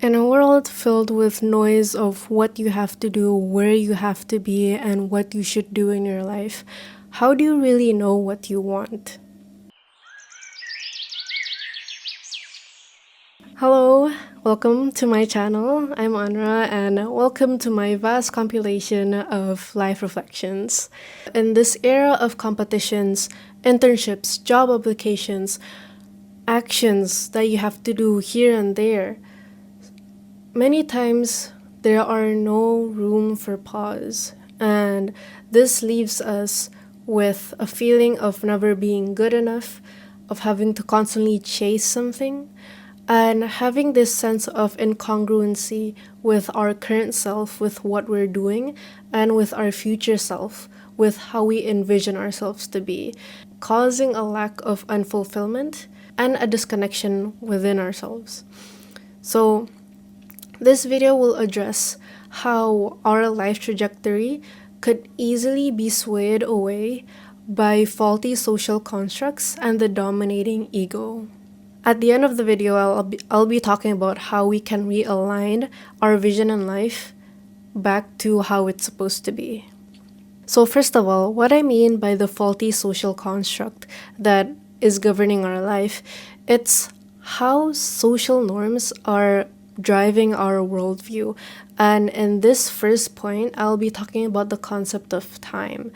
In a world filled with noise of what you have to do, where you have to be, and what you should do in your life, how do you really know what you want? Hello, welcome to my channel. I'm Anra, and welcome to my vast compilation of life reflections. In this era of competitions, internships, job applications, actions that you have to do here and there, many times there are no room for pause, and this leaves us with a feeling of never being good enough, of having to constantly chase something, and having this sense of incongruency with our current self, with what we're doing, and with our future self, with how we envision ourselves to be, causing a lack of unfulfillment and a disconnection within ourselves. So, this video will address how our life trajectory could easily be swayed away by faulty social constructs and the dominating ego. At the end of the video, I'll be talking about how we can realign our vision in life back to how it's supposed to be. So first of all, what I mean by the faulty social construct that is governing our life, it's how social norms are driving our worldview. And in this first point, I'll be talking about the concept of time.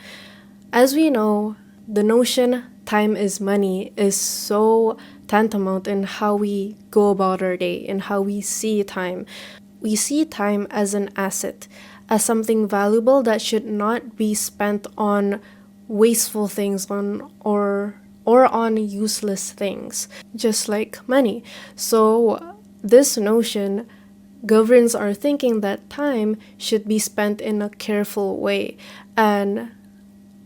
As we know, the notion time is money is so tantamount in how we go about our day and how we see time. We see time as an asset, as something valuable that should not be spent on wasteful things or on useless things, just like money. So this notion governs our thinking that time should be spent in a careful way, and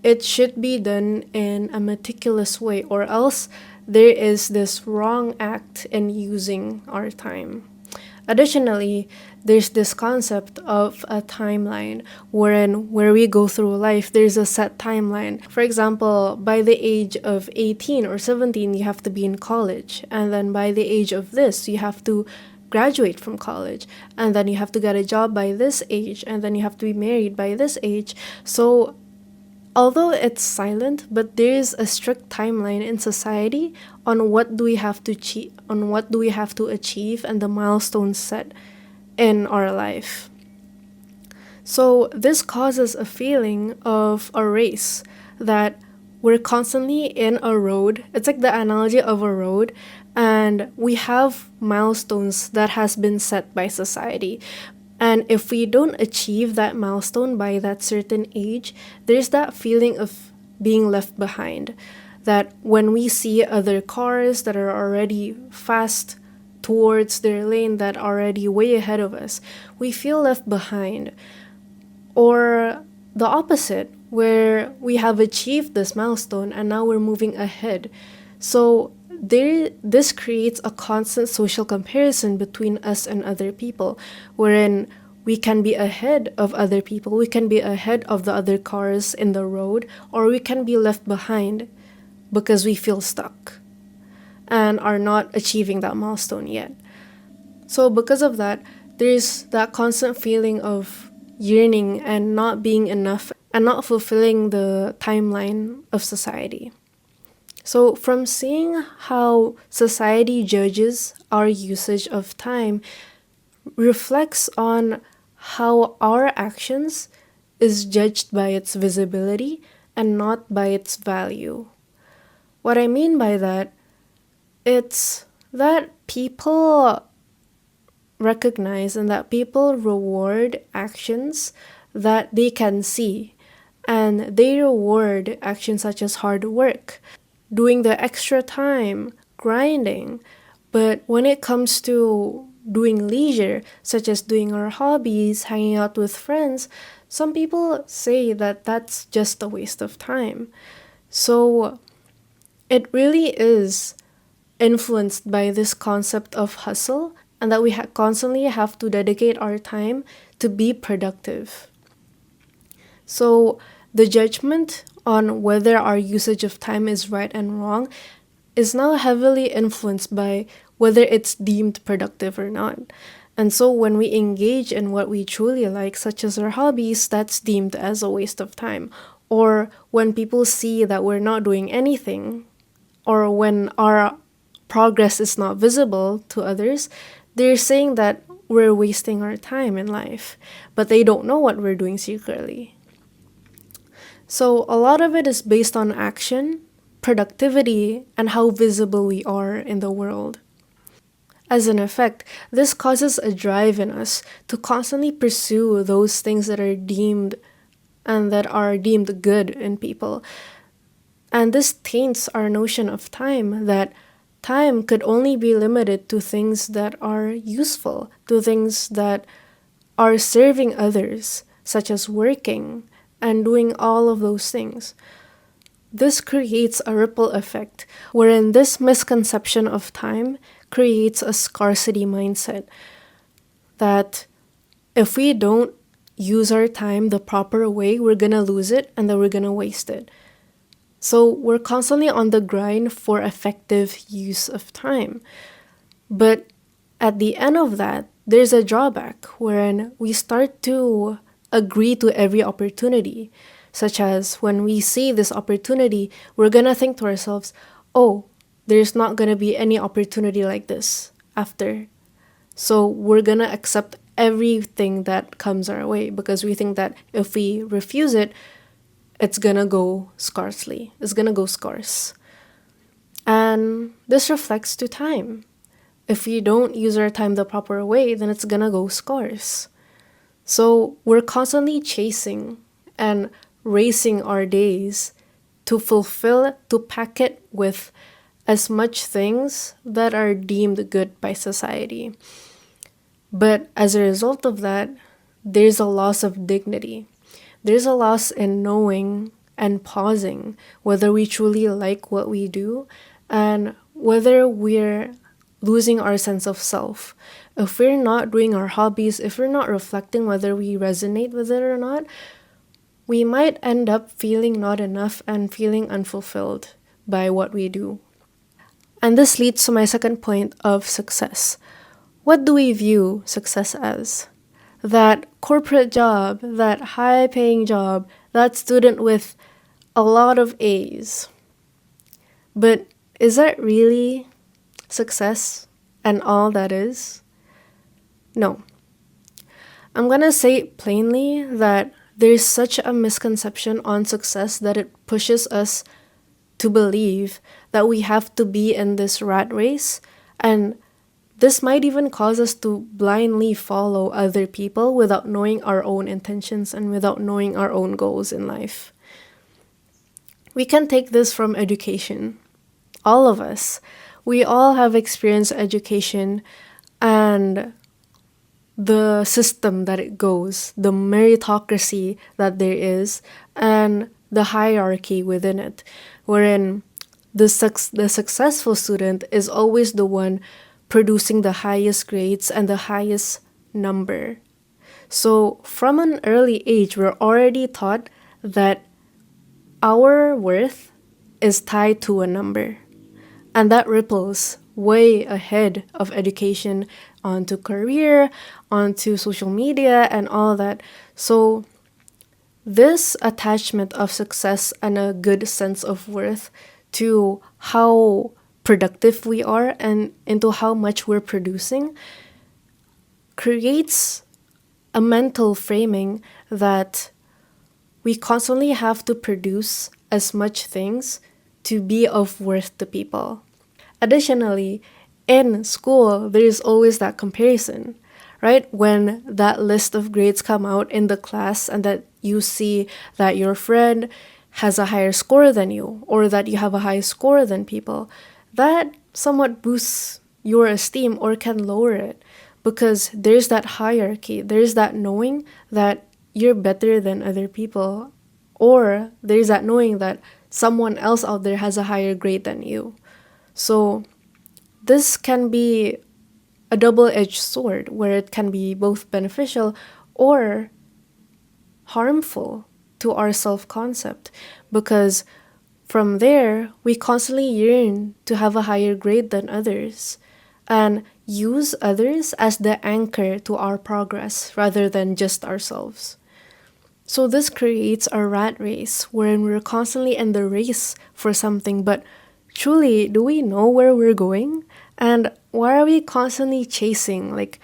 it should be done in a meticulous way, or else there is this wrong act in using our time. Additionally, there's this concept of a timeline where we go through life, there's a set timeline. For example, by the age of 18 or 17, you have to be in college. And then by the age of this, you have to graduate from college. And then you have to get a job by this age. And then you have to be married by this age. So although it's silent, but there is a strict timeline in society on what do we have to achieve and the milestones set in our life. So this causes a feeling of a race that we're constantly in a road. It's like the analogy of a road, and we have milestones that has been set by society. And if we don't achieve that milestone by that certain age, there's that feeling of being left behind. That when we see other cars that are already fast towards their lane, that are already way ahead of us, we feel left behind. Or the opposite, where we have achieved this milestone and now we're moving ahead. So this creates a constant social comparison between us and other people, wherein we can be ahead of other people, we can be ahead of the other cars in the road, or we can be left behind because we feel stuck and are not achieving that milestone yet. So because of that, there's that constant feeling of yearning and not being enough and not fulfilling the timeline of society. So from seeing how society judges our usage of time reflects on how our actions is judged by its visibility and not by its value. What I mean by that, it's that people recognize and that people reward actions that they can see, and they reward actions such as hard work, doing the extra time, grinding. But when it comes to doing leisure, such as doing our hobbies, hanging out with friends, some people say that that's just a waste of time. So it really is influenced by this concept of hustle, and that we constantly have to dedicate our time to be productive. So the judgment on whether our usage of time is right and wrong is now heavily influenced by whether it's deemed productive or not. And so when we engage in what we truly like, such as our hobbies, that's deemed as a waste of time. Or when people see that we're not doing anything, or when our progress is not visible to others, they're saying that we're wasting our time in life, but they don't know what we're doing secretly. So a lot of it is based on action, productivity, and how visible we are in the world. As an effect, this causes a drive in us to constantly pursue those things that are deemed good in people. And this taints our notion of time, that time could only be limited to things that are useful, to things that are serving others, such as working and doing all of those things. This creates a ripple effect, wherein this misconception of time creates a scarcity mindset that if we don't use our time the proper way, we're gonna lose it and then we're gonna waste it. So we're constantly on the grind for effective use of time. But at the end of that, there's a drawback wherein we start to agree to every opportunity, such as when we see this opportunity, we're gonna think to ourselves, oh, there's not gonna be any opportunity like this after. So we're gonna accept everything that comes our way because we think that if we refuse it, it's gonna go scarcely. It's gonna go scarce. And this reflects to time. If we don't use our time the proper way, then it's gonna go scarce. So we're constantly chasing and racing our days to pack it with as much things that are deemed good by society. But as a result of that, there's a loss of dignity. There's a loss in knowing and pausing whether we truly like what we do and whether we're losing our sense of self. If we're not doing our hobbies, if we're not reflecting whether we resonate with it or not, we might end up feeling not enough and feeling unfulfilled by what we do. And this leads to my second point of success. What do we view success as? That corporate job, that high paying job, that student with a lot of A's. But is that really success and all that is? No. I'm gonna say plainly that there's such a misconception on success that it pushes us to believe that we have to be in this rat race, and this might even cause us to blindly follow other people without knowing our own intentions and without knowing our own goals in life. We can take this from education. All of us. We all have experienced education and the system that it goes, the meritocracy that there is, and the hierarchy within it, wherein the successful student is always the one producing the highest grades and the highest number. So from an early age, we're already taught that our worth is tied to a number. And that ripples way ahead of education onto career, onto social media, and all that. So this attachment of success and a good sense of worth to how productive we are and into how much we're producing creates a mental framing that we constantly have to produce as much things to be of worth to people. Additionally, in school, there's always that comparison, right? When that list of grades come out in the class and that you see that your friend has a higher score than you or that you have a high score than people, that somewhat boosts your esteem or can lower it because there's that hierarchy. There's that knowing that you're better than other people, or there's that knowing that someone else out there has a higher grade than you. So this can be a double-edged sword where it can be both beneficial or harmful to our self-concept, because from there we constantly yearn to have a higher grade than others, and use others as the anchor to our progress rather than just ourselves. So this creates a rat race wherein we're constantly in the race for something, but truly, do we know where we're going? And why are we constantly chasing? Like,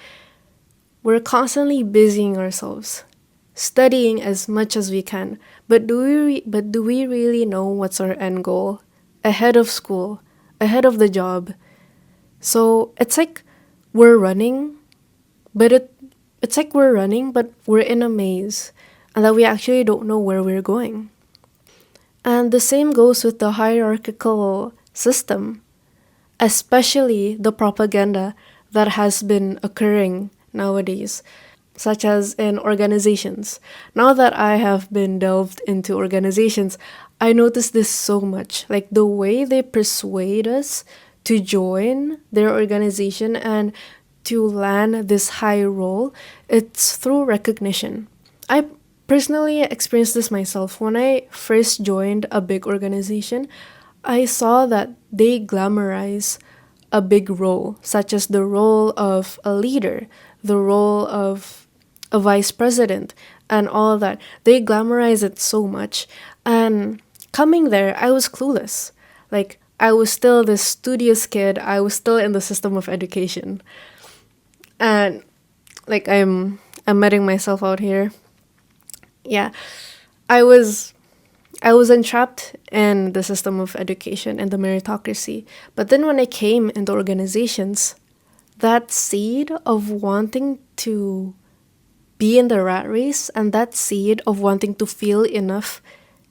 we're constantly busying ourselves, studying as much as we can, but do we really know what's our end goal? Ahead of school, ahead of the job. So it's like we're running, but it's like we're running, but we're in a maze, and that we actually don't know where we're going. And the same goes with the hierarchical system, especially the propaganda that has been occurring nowadays, such as in organizations. Now that I have been delved into organizations, I notice this so much. Like the way they persuade us to join their organization and to land this high role, it's through recognition. I personally experienced this myself. When I first joined a big organization, I saw that they glamorize a big role, such as the role of a leader, the role of a vice president, and all of that. They glamorize it so much. And coming there, I was clueless. Like, I was still this studious kid, I was still in the system of education. And, like, I'm letting myself out here. Yeah, I was I was entrapped in the system of education and the meritocracy. But then when I came into organizations, that seed of wanting to be in the rat race and that seed of wanting to feel enough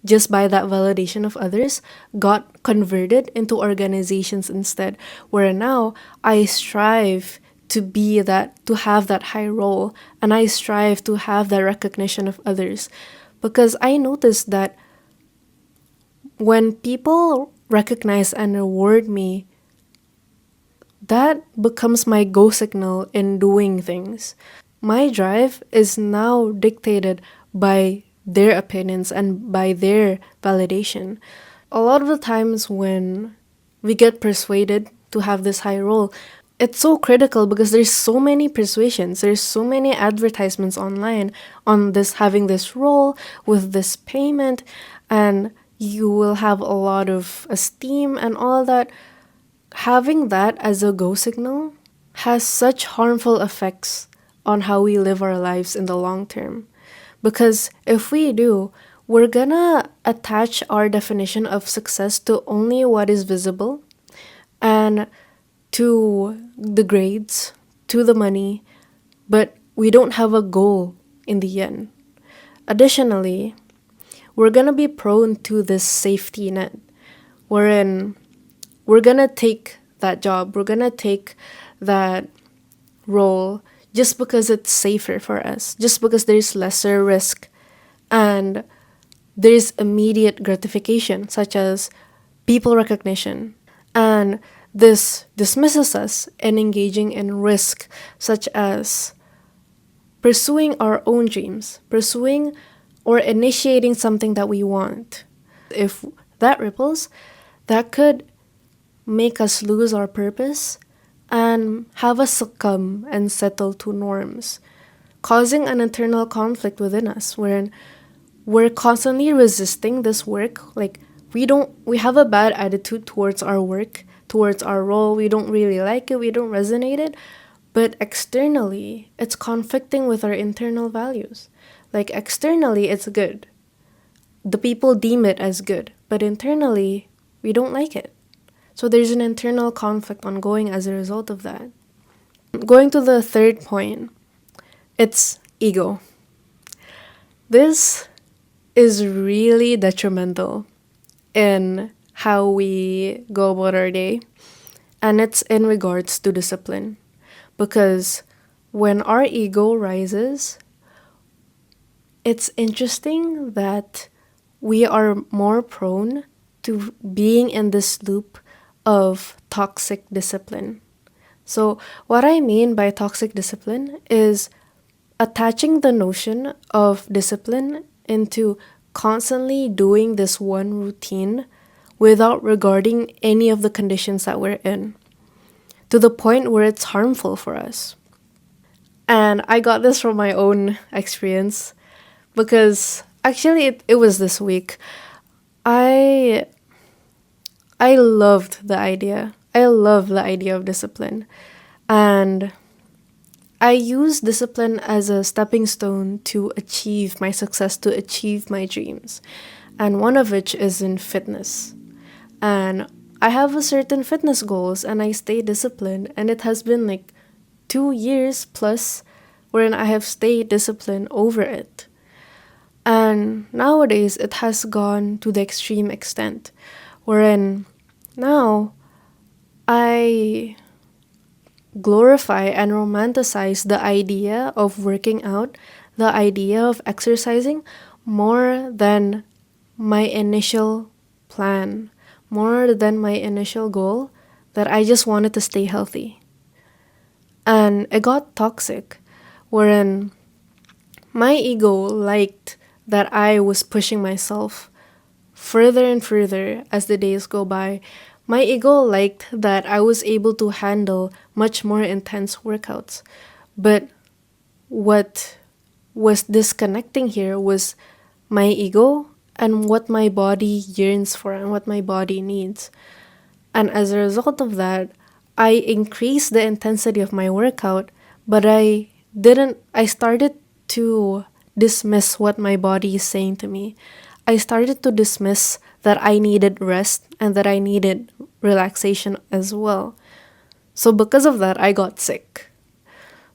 just by that validation of others got converted into organizations instead, where now I strive to be that, to have that high role, and I strive to have that recognition of others. Because I noticed that when people recognize and reward me, that becomes my go signal in doing things. My drive is now dictated by their opinions and by their validation. A lot of the times when we get persuaded to have this high role, it's so critical because there's so many persuasions, there's so many advertisements online on this having this role with this payment, and you will have a lot of esteem and all that. Having that as a go signal has such harmful effects on how we live our lives in the long term. Because if we do, we're gonna attach our definition of success to only what is visible and to the grades, to the money, but we don't have a goal in the end. Additionally, we're gonna be prone to this safety net wherein we're gonna take that job, we're gonna take that role just because it's safer for us, just because there's lesser risk and there's immediate gratification, such as people recognition. And this dismisses us in engaging in risk, such as pursuing our own dreams, pursuing or initiating something that we want. If that ripples, that could make us lose our purpose and have us succumb and settle to norms, causing an internal conflict within us wherein we're constantly resisting this work. Like we have a bad attitude towards our work, towards our role. We don't really like it, we don't resonate it, but externally it's conflicting with our internal values. Like externally it's good, the people deem it as good, but internally we don't like it. So there's an internal conflict ongoing as a result of that. Going to the third point, it's ego. This is really detrimental in how we go about our day, and it's in regards to discipline. Because when our ego rises, it's interesting that we are more prone to being in this loop of toxic discipline. So, what I mean by toxic discipline is attaching the notion of discipline into constantly doing this one routine without regarding any of the conditions that we're in. to the point where it's harmful for us. And I got this from my own experience because actually it was this week. I I loved the idea. I love the idea of discipline. And I use discipline as a stepping stone to achieve my success, to achieve my dreams. And one of which is in fitness. And I have a certain fitness goals and I stay disciplined. And it has been like 2 years plus wherein I have stayed disciplined over it. And nowadays it has gone to the extreme extent wherein now I glorify and romanticize the idea of working out, the idea of exercising more than my initial plan, more than my initial goal that I just wanted to stay healthy. And it got toxic, wherein my ego liked that I was pushing myself further and further as the days go by. My ego liked that I was able to handle much more intense workouts. But what was disconnecting here was my ego and what my body yearns for and what my body needs. And as a result of that, I increased the intensity of my workout, but I started to dismiss what my body is saying to me. I started to dismiss that I needed rest and that I needed relaxation as well. So because of that, I got sick.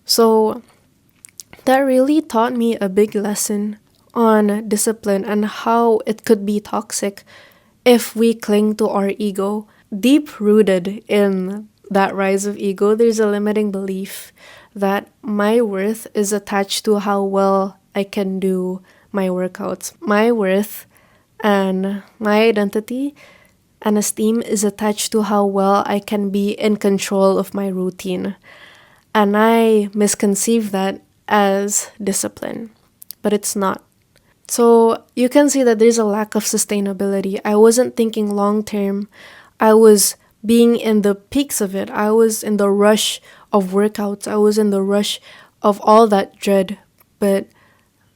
So that really taught me a big lesson on discipline and how it could be toxic if we cling to our ego. Deep rooted in that rise of ego, there's a limiting belief that my worth is attached to how well I can do my workouts. My worth and my identity and esteem is attached to how well I can be in control of my routine. And I misconceive that as discipline, but it's not. So you can see that there's a lack of sustainability. I wasn't thinking long term. I was being in the peaks of it. I was in the rush of workouts. I was in the rush of all that dread. But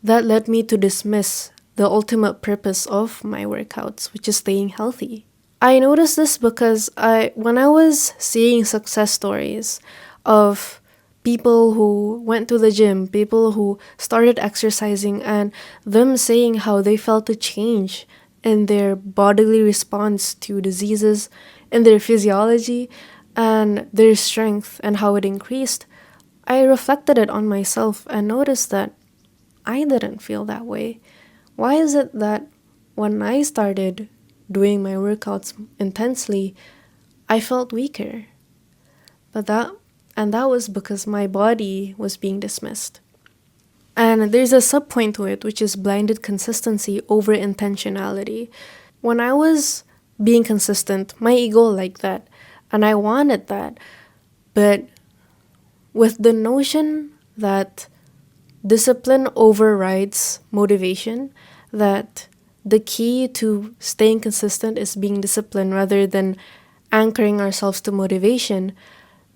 that led me to dismiss the ultimate purpose of my workouts, which is staying healthy. I noticed this because when I was seeing success stories of people who went to the gym, people who started exercising, and them saying how they felt a change in their bodily response to diseases, in their physiology, and their strength, and how it increased, I reflected it on myself and noticed that I didn't feel that way. Why is it that when I started doing my workouts intensely, I felt weaker? That was because my body was being dismissed. And there's a subpoint to it, which is blinded consistency over intentionality. When I was being consistent, my ego liked that, and I wanted that. But with the notion that discipline overrides motivation, that the key to staying consistent is being disciplined rather than anchoring ourselves to motivation,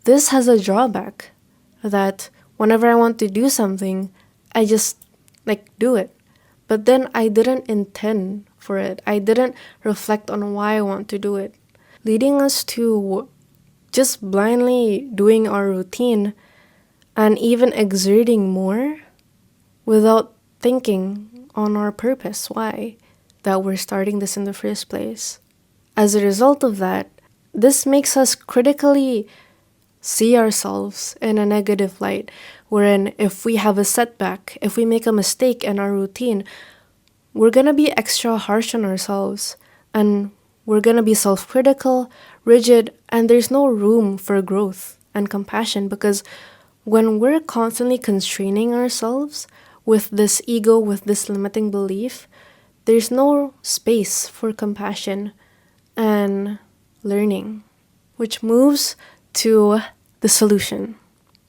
this has a drawback that whenever I want to do something, I just do it. But then I didn't intend for it. I didn't reflect on why I want to do it, leading us to just blindly doing our routine and even exerting more without thinking on our purpose, why that we're starting this in the first place. As a result of that, this makes us critically see ourselves in a negative light, wherein if we have a setback, if we make a mistake in our routine, we're going to be extra harsh on ourselves and we're going to be self-critical, rigid, and there's no room for growth and compassion because when we're constantly constraining ourselves with this ego, with this limiting belief, there's no space for compassion and learning, which moves to the solution.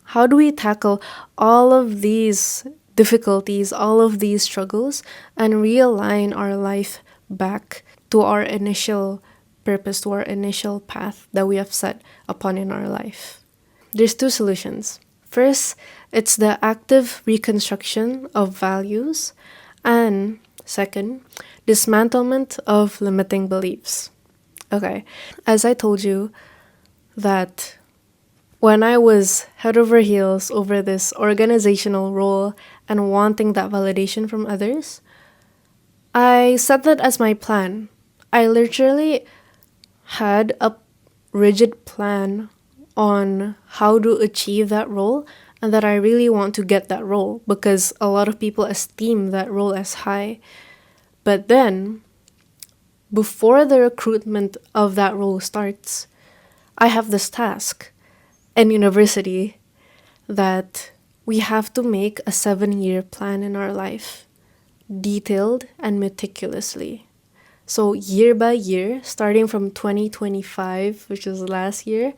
How do we tackle all of these difficulties, all of these struggles, and realign our life back to our initial purpose, to our initial path that we have set upon in our life? there's two solutions. First, it's the active reconstruction of values, and second, dismantlement of limiting beliefs. Okay, as I told you, that when I was head over heels over this organizational role and wanting that validation from others, I set that as my plan. I literally had a rigid plan on how to achieve that role and that I really want to get that role because a lot of people esteem that role as high. But then, before the recruitment of that role starts, I have this task in university that we have to make a 7-year plan in our life, detailed and meticulously. So, year by year, starting from 2025, which was last year,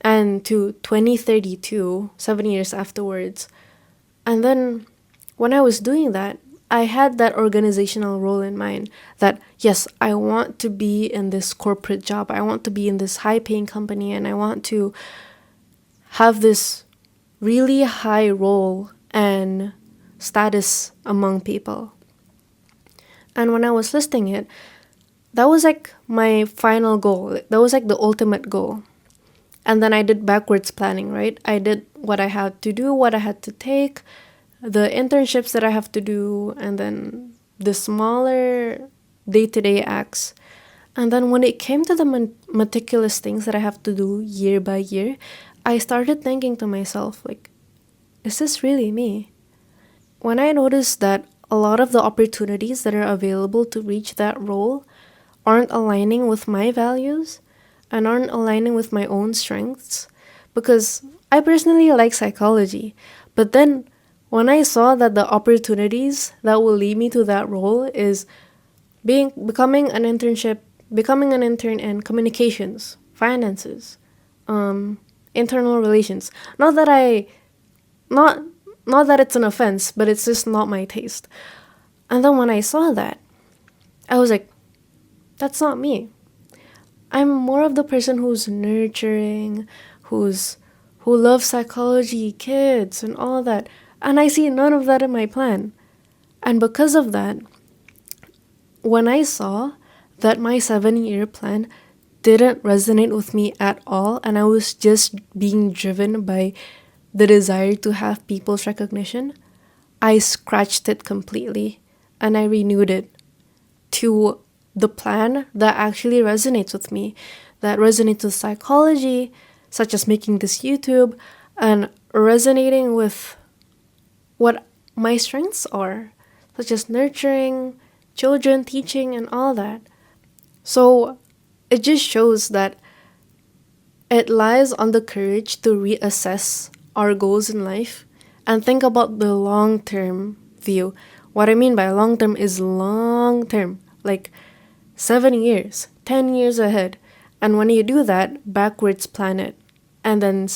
and to 2032, 7 years afterwards. And then when I was doing that, I had that organizational role in mind that, yes, I want to be in this corporate job. I want to be in this high paying company and I want to have this really high role and status among people. And when I was listing it, that was like my final goal. That was like the ultimate goal. And then I did backwards planning, right? I did what I had to do, what I had to take, the internships that I have to do, and then the smaller day-to-day acts. And then when it came to the meticulous things that I have to do year by year, I started thinking to myself, like, is this really me? When I noticed that a lot of the opportunities that are available to reach that role aren't aligning with my values and aren't aligning with my own strengths, because I personally like psychology, but then when I saw that the opportunities that will lead me to that role is becoming an intern in communications, finances, internal relations. Not that I not not that it's an offense, but it's just not my taste. And then when I saw that, I was like, that's not me. I'm more of the person who's nurturing, who loves psychology, kids, and all that. And I see none of that in my plan. And because of that, when I saw that my 7-year plan didn't resonate with me at all, and I was just being driven by the desire to have people's recognition, I scratched it completely and I renewed it to the plan that actually resonates with me, that resonates with psychology, such as making this YouTube, and resonating with what my strengths are, such as nurturing, children, teaching, and all that. So it just shows that it lies on the courage to reassess our goals in life and think about the long-term view. What I mean by long-term is long-term, like 7 years, 10 years ahead. And when you do that, backwards plan it. And then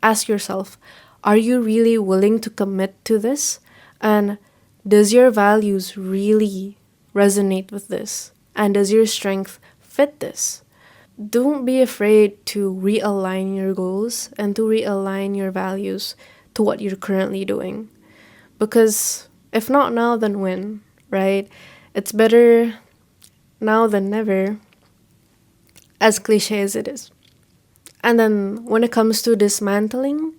ask yourself, are you really willing to commit to this? And does your values really resonate with this? And does your strength fit this? Don't be afraid to realign your goals and to realign your values to what you're currently doing. Because if not now, then when, right? It's better now than never, as cliche as it is. And then when it comes to dismantling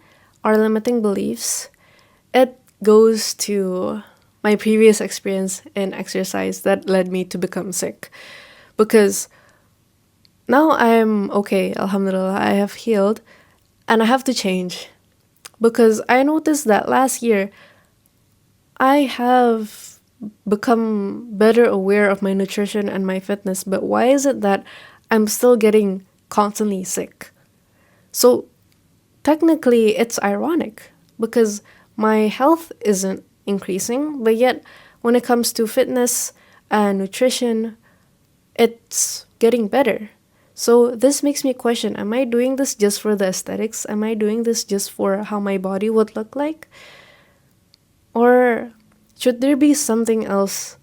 our limiting beliefs, it goes to my previous experience in exercise that led me to become sick. Because now I'm okay, alhamdulillah, I have healed, and I have to change. Because I noticed that last year, I have become better aware of my nutrition and my fitness, but why is it that I'm still getting constantly sick? So technically, it's ironic because my health isn't increasing, but yet when it comes to fitness and nutrition, it's getting better. So this makes me question, am I doing this just for the aesthetics? Am I doing this just for how my body would look like? Or should there be something else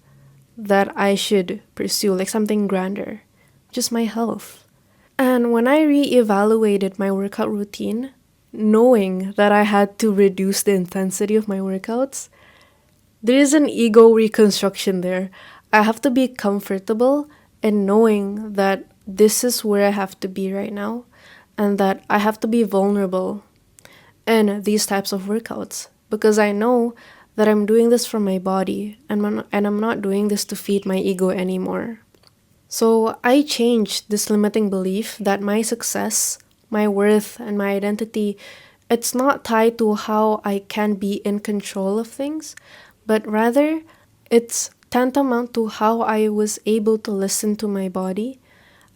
that I should pursue, like something grander? Just my health. And when I reevaluated my workout routine, knowing that I had to reduce the intensity of my workouts, there is an ego reconstruction there. I have to be comfortable in knowing that this is where I have to be right now and that I have to be vulnerable in these types of workouts because I know that I'm doing this for my body and I'm not doing this to feed my ego anymore. So I changed this limiting belief that my success, my worth, and my identity, it's not tied to how I can be in control of things, but rather it's tantamount to how I was able to listen to my body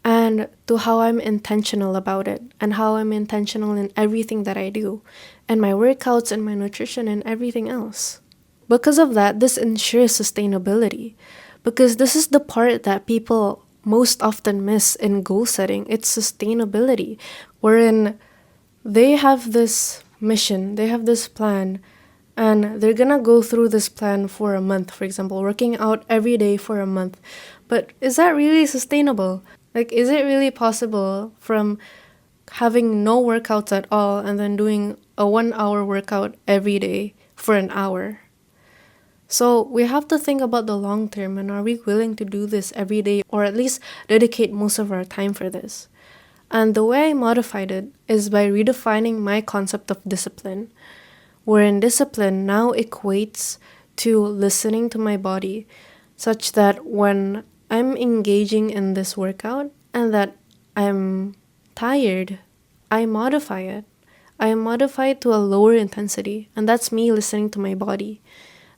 and to how I'm intentional about it and how I'm intentional in everything that I do and my workouts and my nutrition and everything else. Because of that, this ensures sustainability because this is the part that people most often miss in goal setting. It's sustainability, wherein they have this mission, they have this plan, and they're gonna go through this plan for a month, for example, working out every day for a month. But is that really sustainable? Like, is it really possible from having no workouts at all and then doing a 1 hour workout every day for an hour? So we have to think about the long term and are we willing to do this every day or at least dedicate most of our time for this? And the way I modified it is by redefining my concept of discipline, wherein discipline now equates to listening to my body, such that when I'm engaging in this workout and that I'm tired, I modify it. I modify it to a lower intensity, and that's me listening to my body.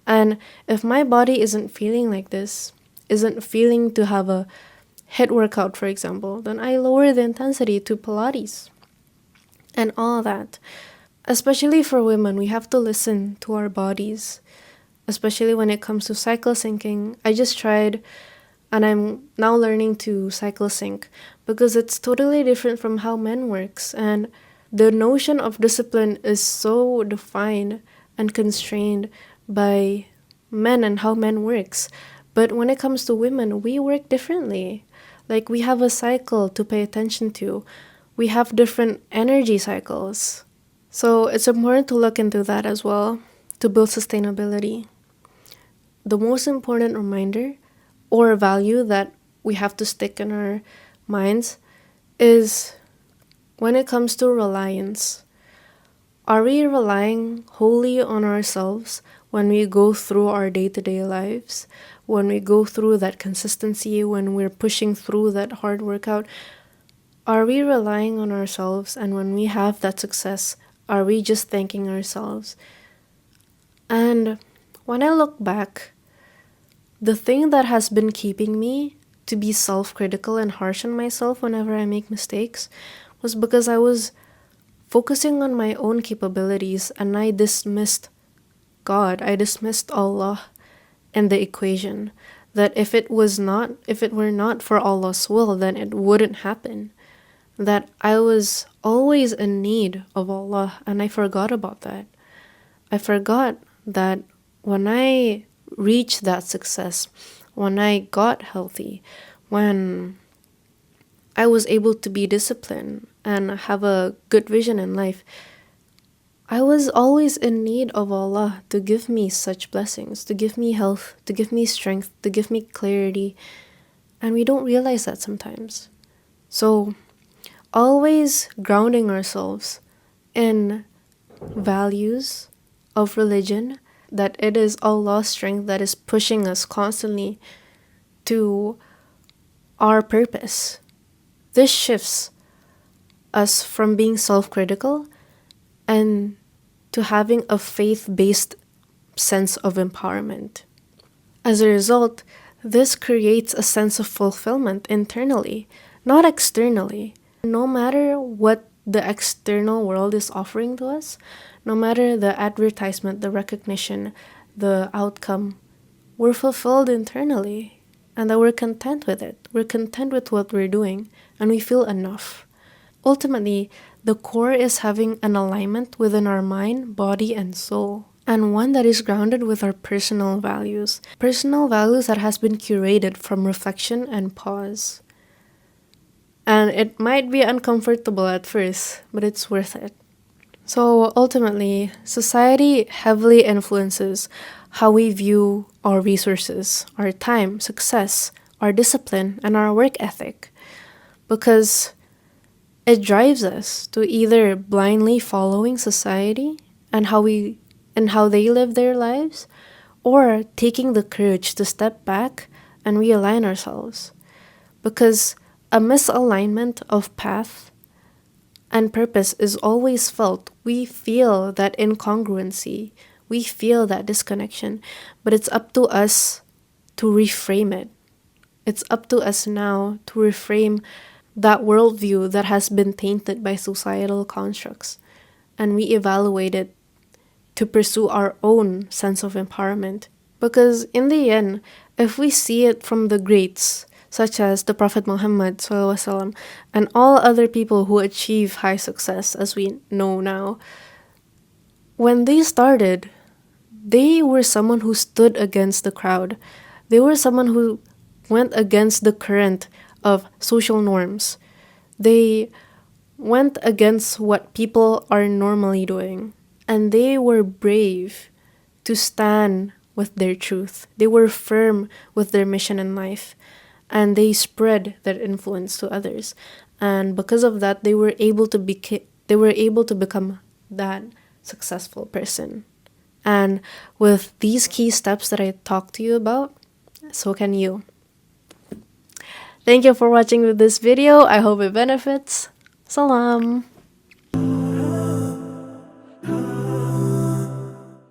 And if my body isn't feeling like this, isn't feeling to have a HIIT workout, for example, then I lower the intensity to Pilates and all that. Especially for women, we have to listen to our bodies, especially when it comes to cycle syncing. I just tried and I'm now learning to cycle sync because it's totally different from how men works, and the notion of discipline is so defined and constrained by men and how men works. But when it comes to women, we work differently. Like, we have a cycle to pay attention to. We have different energy cycles. So it's important to look into that as well to build sustainability. The most important reminder or value that we have to stick in our minds is when it comes to reliance. Are we relying wholly on ourselves when we go through our day-to-day lives? When we go through that consistency, when we're pushing through that hard workout? Are we relying on ourselves? And when we have that success, are we just thanking ourselves? And when I look back, the thing that has been keeping me to be self-critical and harsh on myself whenever I make mistakes was because I was focusing on my own capabilities and I dismissed God. I dismissed Allah in the equation. That if it were not for Allah's will, then it wouldn't happen. That I was always in need of Allah, and I forgot about that. I forgot that when I reached that success, when I got healthy, when I was able to be disciplined and have a good vision in life, I was always in need of Allah to give me such blessings, to give me health, to give me strength, to give me clarity. And we don't realize that sometimes. So, always grounding ourselves in values of religion, that it is Allah's strength that is pushing us constantly to our purpose. This shifts us from being self-critical and to having a faith-based sense of empowerment. As a result, this creates a sense of fulfillment internally, not externally. No matter what the external world is offering to us, no matter the advertisement, the recognition, the outcome, we're fulfilled internally and that we're content with it. We're content with what we're doing and we feel enough. Ultimately, the core is having an alignment within our mind, body, and soul, and one that is grounded with our personal values that has been curated from reflection and pause. And it might be uncomfortable at first, but it's worth it. So ultimately, society heavily influences how we view our resources, our time, success, our discipline, and our work ethic, because it drives us to either blindly following society and how they live their lives, or taking the courage to step back and realign ourselves. Because a misalignment of path and purpose is always felt. We feel that incongruency, we feel that disconnection, but it's up to us to reframe it. It's up to us now to reframe that worldview that has been tainted by societal constructs, and we evaluate it to pursue our own sense of empowerment. Because in the end, if we see it from the greats, such as the Prophet Muhammad SAW, and all other people who achieve high success, as we know now, when they started, they were someone who stood against the crowd. They were someone who went against the current of social norms. They went against what people are normally doing. And they were brave to stand with their truth. They were firm with their mission in life. And they spread that influence to others. And because of that, they were able to become that successful person. And with these key steps that I talked to you about, so can you. Thank you for watching this video. I hope it benefits. Salam.